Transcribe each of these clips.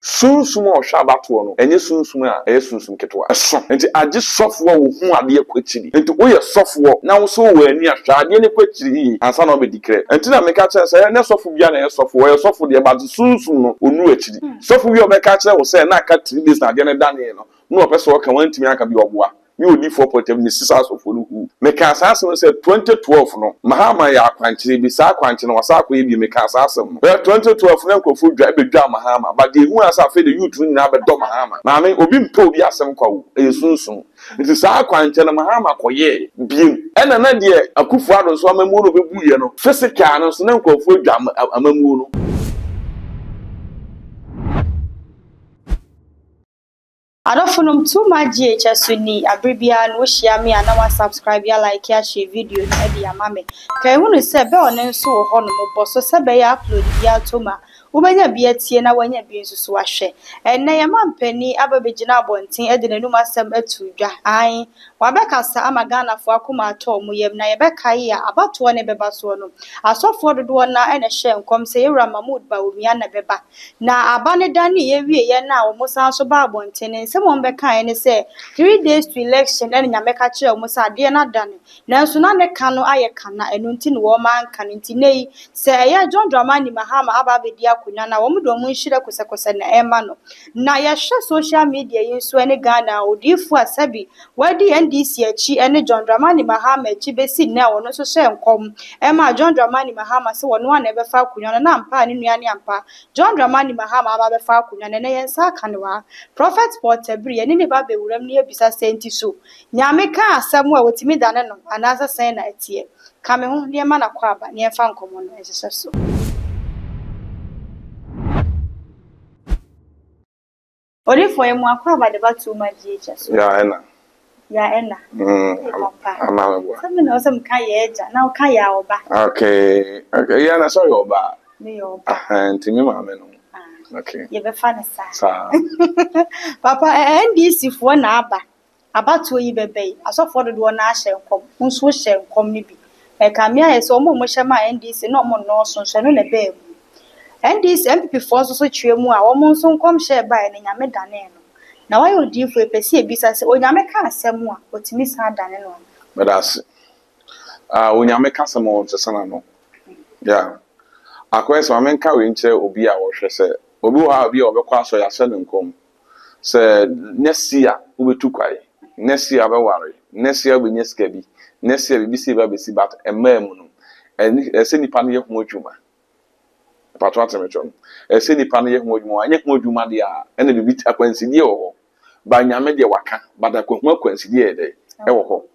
sunsum o hwa abato no enye sunsum a sunsum ketwa so enti age sofo wo hu ade akwachiri enti wo ye sofo na wo so wo ani ahwa ade ne kwachiri ansa na obedikre enti na meka kire se ne sofo bia na ye sofo wo ye sofo de ba sunsum no onu achiri sofo wi obeka kire wo se na aka 3 days na ade ne dane no opese wo kan wantimi aka bi oboa mi odi 4.7 ni sisa sofo no hu meka asase se 2012 no Mahama ya akwanchire bi sa akwanchire no wasa akoye bi meka asase no 2012 na nkofo dwa bedwa Mahama ba de hu asa fe de youth ni na bedo Mahama na me obi mpe obi asem kwawo esunsun nti sa akwanchire no Mahama koye biem ena na de akufu ado so amamu no bebuye no physical no so na nkofo dwa amamu no Adofunum too much GHS ni abribia no share me and now subscribe ya like ya share video na dia mame kai hunu se be onen so wo ho no mo so se be ya upload ya toma ubenya bia tie na wanya bia nsusu wahwe enne ye mampani ababegina abonten ede nanum asem atudwa an wabekasa amagana fo akoma ato mo yem na ye bekai ya abato ne beba so no asofo dodo na ene hye nkom se yewra Mahmood ba omia na beba na abane dani ye wie ye na wo musa so ba abonten se mo bekai ne se 3 days to election ene nyameka kire wo musa de na dane nanso na ne ka no aye kana enu nti ne wo man kan nti nei se ye John Dramani Mahama ababedi akunya na wo mdo mu nhire kosekose na ema no na ye hwe social media yinso ene Ghana odifu asabi wadi NDC achi ene John Dramani Mahama achi besi na wono so hye nkom ema John Dramani Mahama se wono ana befa akunya na ampa ne nuane ampa John Dramani Mahama aba befa akunya na yensa kanwa Prophet Portabri ene ne ba bewuram ne ebisa senti so nyame ka asem a wotimi dane no anasa sen na atie kame ho ne ma na kwa aba ne efa nkomo no esese so Ori for emu akwa aba de ba too much GHS ya ena amabo some no some ka ye eja na ka ya oba okay ya na so yo ba me yo ba anti me ma me no okay ye be fa na sa papa NDC fo na aba to yi bebe asofo dodo na ahye nkom nso hye nkom ni bi e ka me aye so mo hye ma NDC no mo no so no le be NDC MPP for so twemu a wo mo nso nkom hye ba e nyame dane no na why odifo epesi ebisa se onyame ka asem a otimi sa dane no medase onyame ka asem o tsana no ya akwese ma menka we nche obi a wo hwe se obi wa obi obekwa so ya se nkom se nesia ubetu kwai nesia be ware nesia be nyeska bi nesia bi si ba be si bat emam no ese nipa ne ye ho adwuma pato atemechon ese nipa ne ye ho adwuma anye ho adwuma de a ene bibi akwansidi wo ba nyame de waka bada ko ho akwansidi e de e wo ho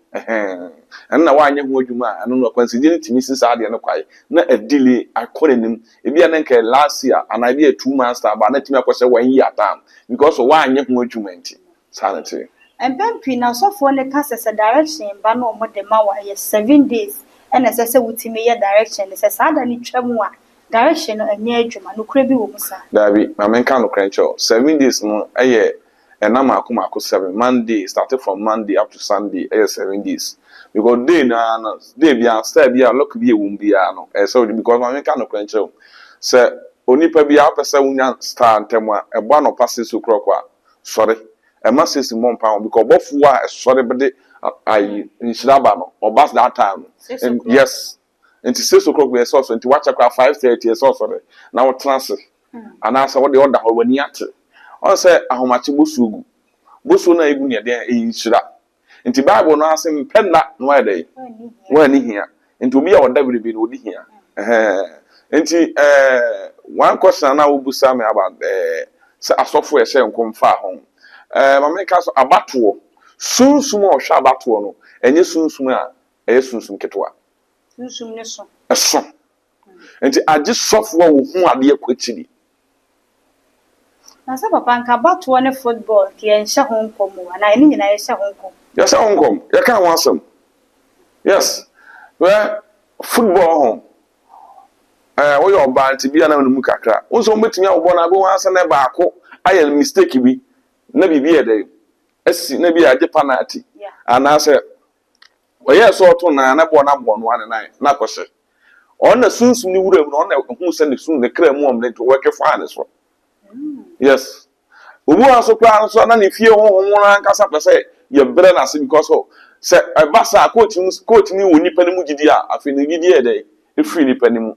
na wa anye ho adwuma anu no akwansidi ne timi sisa de ne kwai na adili akorenim ebi ane nke last year ana bi 2 months ba na timi akwose 1 year time because wa anye ho adwuma nti sanity empempi na sofo ne ka sese direction ba no mo de ma wa ye 7 days ene sese wutimi ye direction ne sese ada ni twam a direction no anya adwuma no kura bi wo musa dabi ma menka no krancho 7 days no eye enama akomako 7 Monday started from Monday up to Sunday 7 days because day na day bia start bia lock bia wum bia no so because ma menka no krancho se onipa bia apesa wunya start temwa ebo no pass so krokwa sorry ema sesi mompa because bofu a sorry bede ai nshiraba no obas that time and yes nti 6 o'clock we so nti wacha kwa 5:30 so sorry na wo transfer anasa wo de order ho wani ate on say ahomachi bosu na egu ne de nshira nti bible no asem penna no wa dey wani hia nti obi a oda biribi no odi hia nti one question na wo busa me about say asofo e hye nkomfa ho ma meka so abato sunsum o hwa abato no enye sunsum a sunsum ketwa sunsum ne so eso enti age sofo wo hu ade akwachiri na sa papa nka abato ne football ki en hye ho nkomo na eni nyina ye hye ho nkomo ya sa nkom ya ka wasam yes where football home wo yo ba nti bia na mu kakra unso mbetimi awbo na be wansa na ba ako aye mistake bi na bibi ede asi na bi age penalty anase oye so to na bo no ane na kwose on na sunsum ni wuram no on na hu se ne sun ne kra mu omle to work for ane so Yes. Obu aso kwa so na ne fie ho nkasa pese ye brɛ na se because se basa coach ni woni pa ne mu gidi a afi ne gidi e dey e free ni pa ne mu.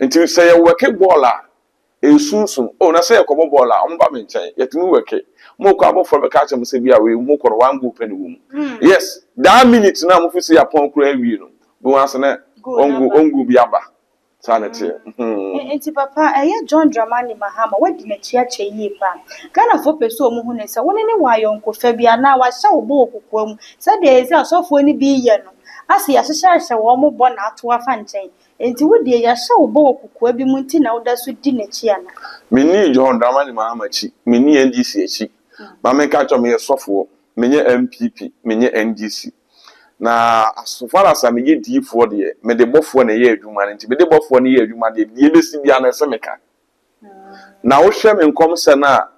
Nti se ye work ball a esunsun na se ye komo ball a omba me nchen ye timi work mo kwa abofo be ka chem se bia we mo koro wan go pa ne wo. Yes, that minute na mo fi se yapon kura wi no. Bo ase na ongu bi aba. Sanity. Enti papa John Dramani Mahama wadi na chiache yi pa. Ghana fo peso omu hu ne se woni ne wa yonko fa bia na wa hya obo okukwa mu. Se de ezi asofo ni bi ye no. Ase ya hye wo mo bo na ato afa nchen. Enti wodi ya hya obo okukwa bi mu nti na woda so di na chi ana. Meni John Dramani Mahama chi, meni NDC chi. Ma me ka cho me sofo, menye MPP, menye NDC. Na as far as I me di for de me de bofo na ye adwuma nti me de bofo na ye adwuma de besi bia na se meka na wo hwe me nkom se na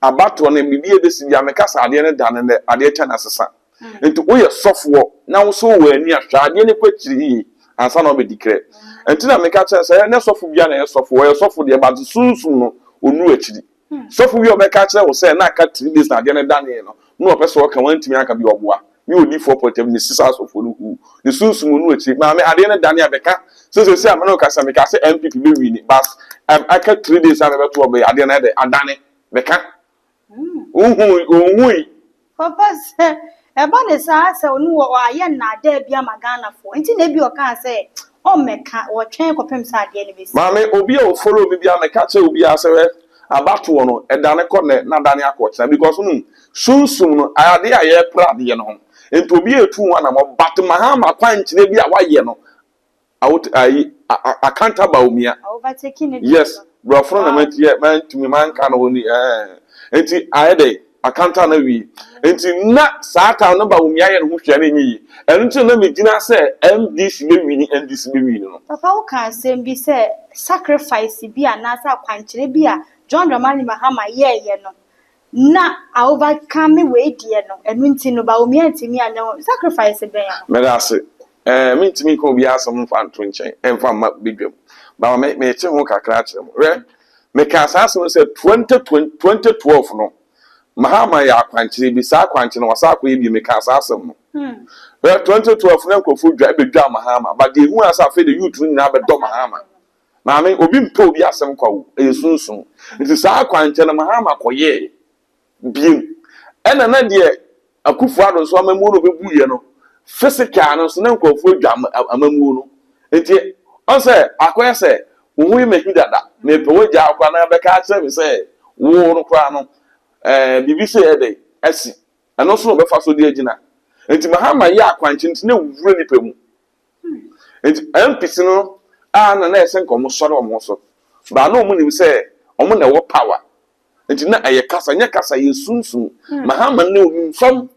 abato na me besi bia meka sa ade ne dan ne ade cha na sesa nti wo ye sofo na wo so wo ani ahwa ade ne kwachiri ansa na obedikre nti na meka cha se ne sofo bia na ye sofo de ba sunsun no onu achiri sofo bia obeka cha wo se na aka 3 days na ade ne dan ne no no opeso wo ka wantimi aka bi oboa mi odi 4.7 ni sisters of olu ni sunsun nu echi ma me ade ne dane abeka so say am no kasa me kasa MPP be win bas aka 3 days na be to obe ade na de adane beka ohu papa se e ba ne sa se onu wo aye na ada bia magana fo enti na bi o kan se o meka wo twen kopem sa ade ne besi ma me obi o follow me bia meka che obi ase we abato no e dane ko ne na dane akọ because no sunsun no ade aye pra ade no enti obi etu wana mo but Mahama kwanchire bi a waye no out accountable umia yes bro from na man to me man kan woni enti ayede accountable na wi enti na saata no ba umia ye no hwehwe na nyi enti na me gina se MDC be wi ni NDC be wi no papa wo kan sem bi se sacrifice bi anasa kwanchire bi a John Dramani Mahama ye no na overcome we die no enu nti no ba omi antimi anya sacrifice be ya me da se me ntimi ko bi asem fa nto nchen emfa ma bedwam ba me che ho kakra kire mo re me ka asase se 2012 no Mahama ya kwanchire bi sa kwanchire no wasa akwa bi me ka asase no re 2012 na nkofo dwa bedwa Mahama ba de hu asa fe de youth ni na be do Mahama na me obi mpe obi asem kwa wo esunsun nti sa kwanchire no Mahama koye bien ena na de akufu ado so amamu no bebuye no physical no so na nkofo dwa amamu no enti on say akoye say wo me hidada na pe wo ja akwa na be ka kire me say wo no kra no bibi say e dey asi eno so be fa so de agina enti Mahama ya akwanchi enti na wure ni pe mu enti MPC no na esen komo soro omo so ba na omo ni say omo na wo power enti na aye kasa nya kasa yesunsun Mahama ne omfam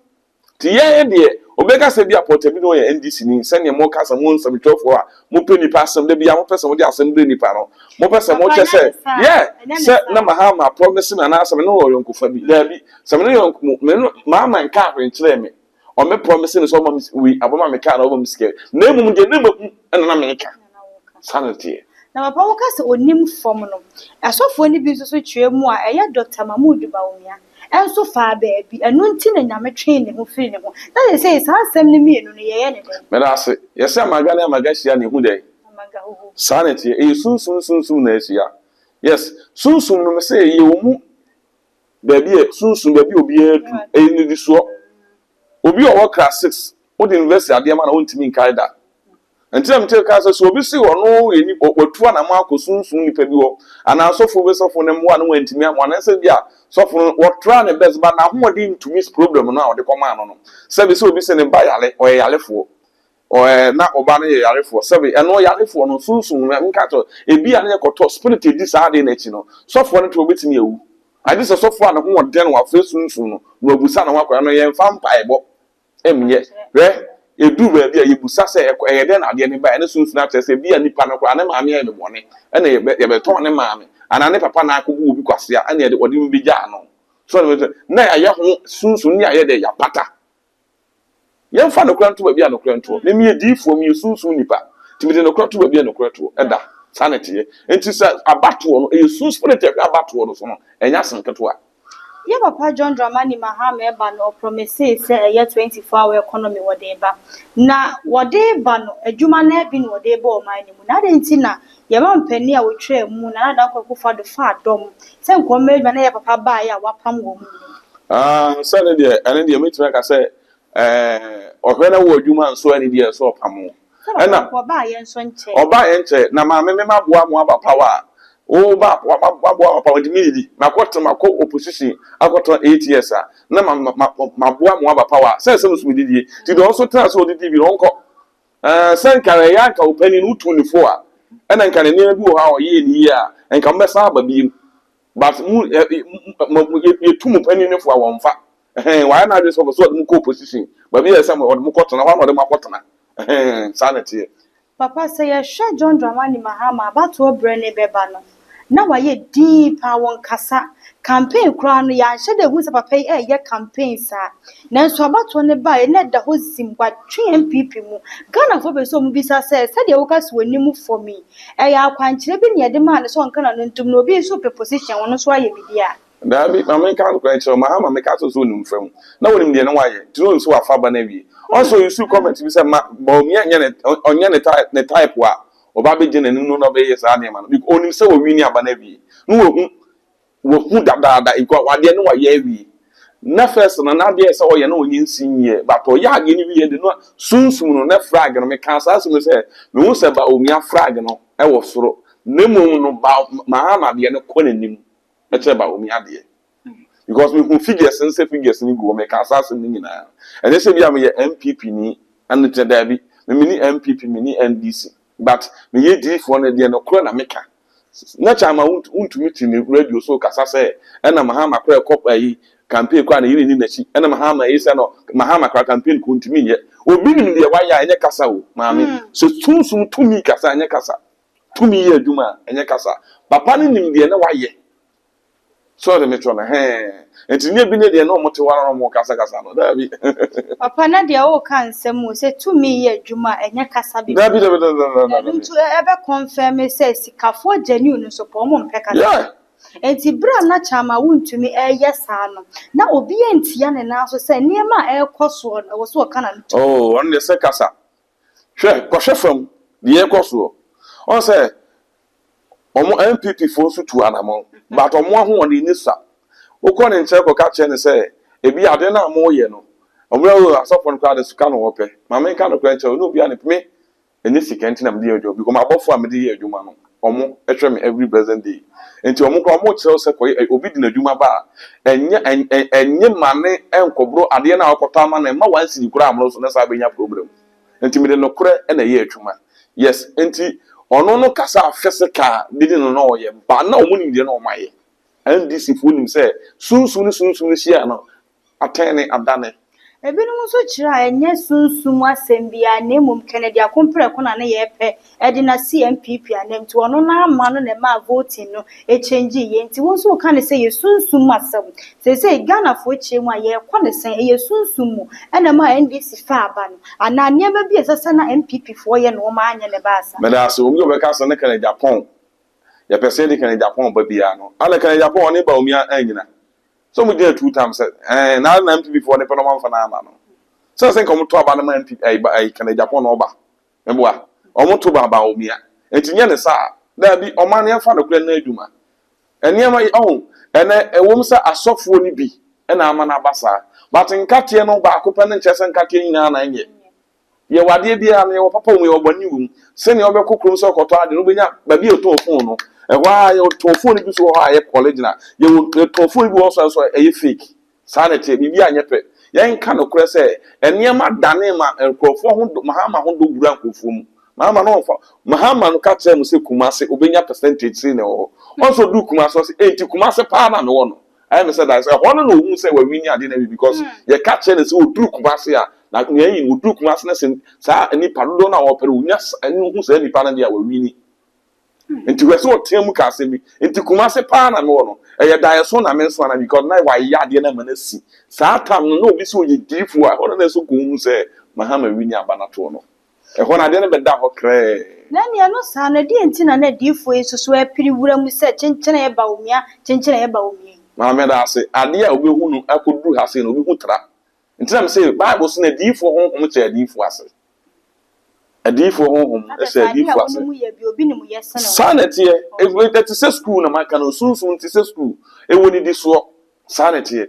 ti ye de obeka se bia portabi no ye NDC ni se ne mo kasa mo nsam twofo a mo pe ni pasam de bia mo pese mo de asem de ni pa no mo pese mo che se se na Mahama promise na na asem no yonko fa bi da bi se me no yonko me Mahama nka hwe kire me o me promise ni so mo we aboma me ka na o mo ske na emum de na mo na me ka sanity na papa wo kase onim fom no asofo ni bi so twe mu a eye Dr. Mahmoud Bawumia enso fa ba bi enu nti na nyame twe ne ho firi ne ho that is say sansem ni mienu no ye ne dem me da se yes amaga na amaga hia ne hu dai amaga ho sanity sunsun na hia yes sunsun no me say ye omu ba bi sunsun ba bi obi adu eni di so obi o work class 6 o de university ade ma na o ntimi nkai da enti am tell ka so obi si ono eni otu na ma akosunsun ni pa bi ho ana sofo be sofo ne mo na wantimi am na se bia sofo what try ne best ba na ho de into miss problem na o de koma no se be se obi se ne ba yale o yalefo o na oba ne yalefo se be eno yalefo no sunsun na nka to ebi ane ekoto spirit di sa de na chi no sofo ne to obetimi ewu ade se sofo na ho de no wa fe sunsun no no abusa na wakora no ye mfa mpa ebo emye re edu ba bia yebusa se eyede na ade ne ba ene sunsun na tese bia nipa no kora ne maame ya me bone ene ye be ton ne maame ana ne papa na akogbu obi kwase a ene ye de odi mbija no so na aye ho sunsun ni aye de ya pata ye mfa no kora nto ba bia no kora nto me me edifo me sunsun nipa timide no kora to ba bia no kora to eda sanity enti say abato no e so spirit e abato no so no enya senketo a Yeah, Papa John Dramani Mahama eba no promise say 24-hour economy wode eba. Na wode eba no adwuma na bi no wode eba o man ni mu. Na de nti na ye ma mpani a wotwe mu na da kwakufa do fa dom. Se nkoma adwuma na ye papa ba ya wapam wo mu. Say de ene de metima ka say ohwe na wo adwuma nso ene de so opam. Na oba ye nso nche. Oba ye nche na ma me maboa mo aba power. Oh, ba wa dimidi makota mako opposition akota 8 years a na maboa mo aba power say so didie ti do so tra so didie bi ronko sen kare ya ka opani no 24 a ena nka ne bi wo ha o ye ni a enka mbesa aba bi but mu ye tu mu pani ne fo a wonfa wa na de so mu ko opposition ba bi ye say mo de kota na wa no de makota na sanity Papa say ye hwe John Dramani Mahama abato obre ne beba no na waye deep awon kasa campaign kura no ya hye de hu se papa ye campaign sa nanso abato ne ba ne da ho zimbwa twe MPP mu Ghana fo be so mu bisa se de wo kasi woni mu for me ya akwankyere bi ne de ma ne so nka na ntum no obi so position wono so aye bidia da bi ma men kan kwankyere Mahama me ka so num fam na wonim de ne waye tiro so afa ba na bi also you see comment bi say ma bo me anya ne type wa oba be gene ninu no be yes ade ma no because onim se wo wini aba na bi no wo hu dada iko wade ne wa ye wi na first na de se wo ye na onyin sinye but o ya age ni wi de no sunsum no na frag no me kan sa so me se me hu se ba omia frag no e wo soro nemu no ba Mahama de ne ko nanim e che ba omia de because we figures and say figures ni go me kan sa so ni nyina and say bi am ye MPP ni and te da bi me ni MPP me ni NDC but me ye di for na de no kro na meka na chama untumi ti ni radio so kasa say na Mahama kra kop ayi campaign kwa na yiri ni nachi na Mahama yi say no Mahama kra campaign ko untumi ye obi ni de wa ya enye kasa o maame so tunsum tumi kasa enye kasa tumi ye adwuma enye kasa papa ni nim de na wa ye so de metro na enti bi ne de na omote wara no kasa no da bi papa na de o kan semu se tumi ye adwuma enye kasa bi da bi ntu ebe confirm say sikafo genuine so po mo mpe kasa enti bra na chama wuntumi eye sa no na obi entia ne na so say niema ekoso no wo so kana ntu on de se kasa hwe ko hwefam de ekoso on say omo MPP fo so tu anamo but omo ho oni nisa ukọ ne nche ko ka che ne se ebi ade na mo ye no omo asofo no ka de suka no wope ma me ka no kwa nche no bia ne pme eni sika enti na me de adwo because abofo a me de ye adwuma no omo etwe me every present day enti omo ko omo che se ko obi di na adwuma ba enye mane enkobro ade na akọta ma na ma wansi di kura amro so na sa benya problem enti me de no kure na ye adwuma yes enti ono no kasa physical didi no no ye ba na omo ni de no maye NDC fu nim say sunsun hia no atene adane ebinom so kira enye sunsun asem bia na emum Kennedy akompre ko na ye pe edi na CMPP anem to ono na ama no na ma voting no e change ye nti won so ka ne say ye sunsun asem say Ghana fo chie mu aye kwa ne sen ye sunsun mu ena ma NDC fa aba no ana niam bia sesa na MPP fo ye no ma anya ne baasa me da so omi obeka so ne Kennedy Japan ya pese de Kennedy Japan ba bia no ala Kennedy Japan oni ba omi anyina so we did 2 times na MPP before ne peno manfa na ama no so say come to aba na MPP ai Kennedy Japan no ba meboa omo to ba omia entinye ne sa da bi oman ne fa no kura na adwuma eniema ene ewom sa asofo ni bi na ama na basa but nkate no ba ko pene nche se nkate nyina na nye ye wade bia na ye papa mu ye obani wum se ne obekokrom so koto ade no benya ba bi oto phone no why your phone bi so ha ye college na ye to phone bi also e fake sanity bi anya pe ye nka no kure se eniema dane ma enkrofo ho Mahama ho do gura nkofo mu Mahama no fa Mahama no ka tell mu se Kumase obenya percentage se ne ho also do Kumase so 80 Kumase pa na no no I am said that say one no hu say we win ade na because ye ka tell ne se o do Kumase a na ye yin o do Kumase na se sa ni padodo na wo pere unya hu say ni pa na dia we win enti we so temu ka se bi enti Kumase pa na no no e da so na menso na because na wa ya de na manasi sa tam no obi so ye difu a ono na so ko hu say Mahama wini aba na to no e ho na de ne beda ho kre na ne no sa na de ntina na difo esusu apiri wura mu se chenchene e ba omia chenchene e ba omia ma me da ase ade a obehu no akoduru ha se no obehu tra ntina me say Bible se na difo honhom che difo ase adifo honhom se difo ase obi ni mu yesene sanity e that is school na maka no sunsun ti se school e woni di so sanity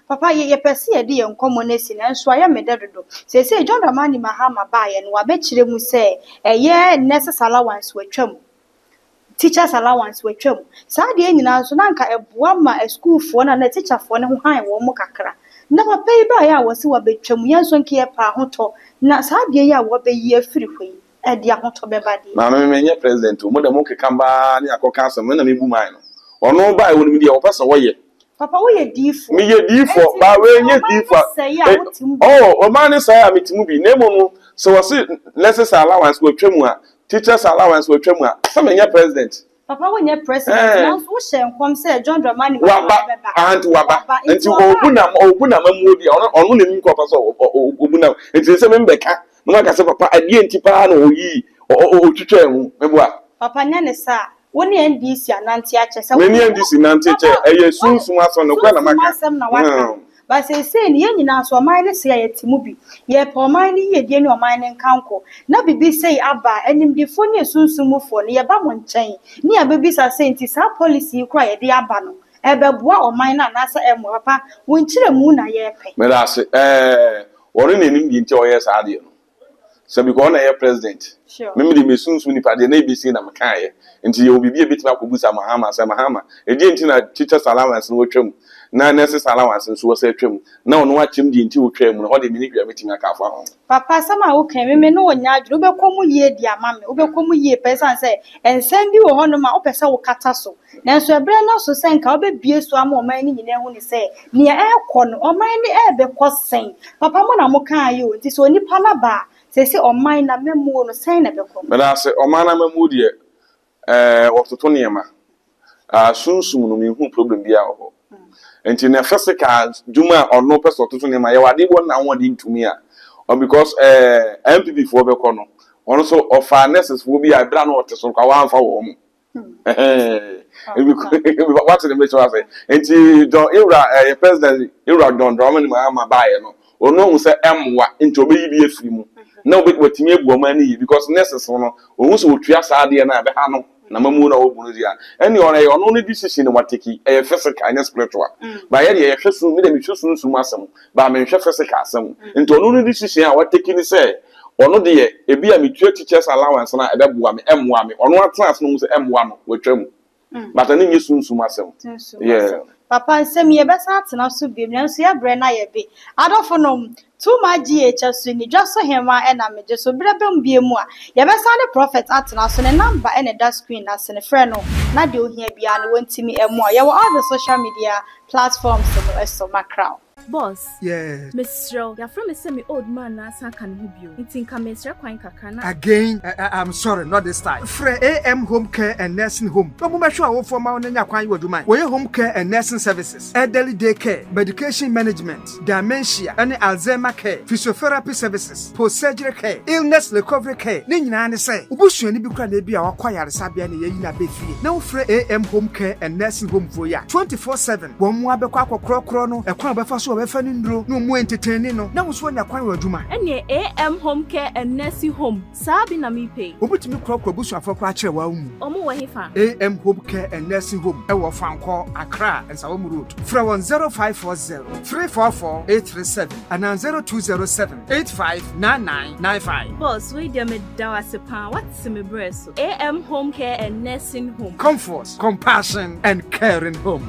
Papa ye pese ye de yenkomo na si na nso aya mededodo se John Dramani Mahama ba ye no abekire mu se eye necessary allowance watwam teachers allowance watwam sa de nyina nso na nka eboa ma school fo na teacher fo ne ho han wo mu kakra na papa yi ba ya wo se wa betwam yenso nke ye pa hoto na sa de ya wo be yi afiri hwe e de ahoto be ba de na me menye president mo de mo kekamba ni akoka asem na me bu man no ono ba e woni me de wo pese wo ye Papa we ye difo me ye difo ba we ye difo oh o man say am timu bi na mo so was necessary allowance watwam a teachers allowance watwam a some menye president Papa when you president now so share nkom say John Dramani waba enti obuna mamu bi ono na mi ko pa so obuna enti se me mbeka no aka se papa ade enti pa na oyi otwetwa hu meboa Papa nya ne sa woni NDC ananti ache se woni NDC nanti che eye sunsun aso no kwa na maka ba se ni nyina so man ne se ya timu bi ye pa man ni ye die ni o man ne nkanko na bibi sei aba animdifo ni sunsun mufo ne ye ba mo nchen ni ya bibi sa se nti sa policy kura ye de aba no ebeboa o man na na sa emo papa won kire mu na ye pe me da se woni ne nim bi nti o ye sa de no so because na ye president me de mesunsun ni pa de na ibisi na meka ye nti ye obibi e betima akobusa Mahama say Mahama e die nti na teachers allowance no twam na necessary allowance nso wo say twam na ono achim di nti wo twam no ho de mini bia metimi aka afa ho papa sama wo kan me no onya adwo be komu ye di ama me wo be komu ye person say ensem bi wo hono ma wo pese wo kata so na so ebre na so sen ka wo be bie so ama o man ni nyina hu ni say ne e kɔ no o man ni e be kɔ sen papa mo na mo kan ye o nti so nipa na ba se o man na memu no sen na be kɔ me da se o man na memu de wototo niema sunsun no me hu problem bia ho enti na physical juma ono person toto niema ye wade bo na won de ntumi a or because MPP for be kono ono so offer nurses for be abra no oteso kwa wan fa wo mu what the make sure say enti John Ira president Ira John Dramani Mahama bae no ono hu se emwa enti obeyi bi afiri mu na obetimi ebu omani yi because nurses no ohun so otua saade na be ha no na mamu na obunu dia eni ono ne decision wateki physical and spiritual ba ye de hwesu me de me hwesu nsumu asem ba me hwe physical asem nti ono ne decision a wateki ni say ono de ebi a me teachers allowance na ebeboa me emwa me ono atena no se emwa no watwam but ani nye sunsumu asem yeah papa nsem ye besa atena so bi me nso ya bre na ye bi adofo no tuma GHS ni dwaso hema e na meje so brebem bie mu a ye besa ne prophet atena so ne number e ne da screen na se ne frɛ no na de ohia bia no wontimi emu a ye wo all the social media platforms so macrow boss yes Mr. your friend say me old man na san kan hu bio ntin ka Mr. kwan kakana again I'm sorry not this time free AM home care and nursing home no mo mesho awo for ma onya kwan waduman we home care and nursing services elderly day care medication management dementia and Alzheimer care physiotherapy services post surgery care illness recovery care ni nyina ne say obusuani bi kra na bi a wakwayare sabia na yeyi na befie na free AM home care and nursing home for ya 24/7 wo mo abekwa akokrokro no ekwan obefa so obefa ni ndro no mo entertain no na wo so nya kwan waduma ene AM home care and nursing home sabi na mi pay obutimi krokro busu afokro a kire wa umu omo wo hefa AM home care and nursing home e wo Fanko Accra and Sawom road from 0540 344 837 and 0207 859995 boss we dem dawasepa what's me breso AM home care and nursing home comfort compassion and caring home